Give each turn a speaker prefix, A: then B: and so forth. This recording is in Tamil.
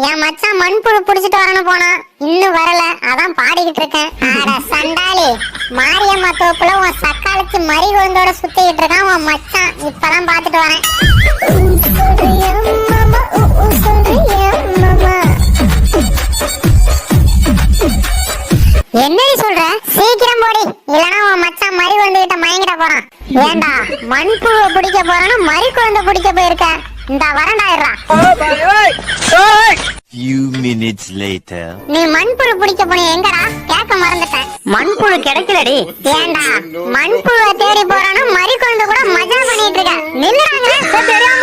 A: என் மச்சான் மண்புழு புடிச்சிட்டு வரணும் போனா, இன்னும் வரல. அதான் பாடிக்கிட்டு இருக்கேன். அட சண்டாளி, மாரியம்மா தோப்புல உன் சக்காலத்து மறிகொழுந்தோட சுத்திக்கிட்டு இருக்கான் உன் மச்சான். இப்பதான் பாத்துட்டு வரேன். என்னடி சொல்ற? சீக்கிரம் போடி, இல்லனா உன் மச்சான் மறிகொழுந்து கிட்ட மயங்கிட போறான். ஏண்டா மண்புழு பிடிக்க போறான்னு மறிகொழுந்து பிடிக்க போயிருக்க? இந்த வரண்டாயிரா.
B: Few minutes later.
A: நீ மண்புழு பிடிக்க போன எங்கடா? கேட்க மறந்துட்டேன்.
C: மண்புழு கிடைக்கலடி.
A: ஏண்டா மண்புழு தேடி போறான்னு மறிகொழுந்து கூட மஜா பண்ணிட்டு இருக்க. நில்லுறாங்க. தெரியாம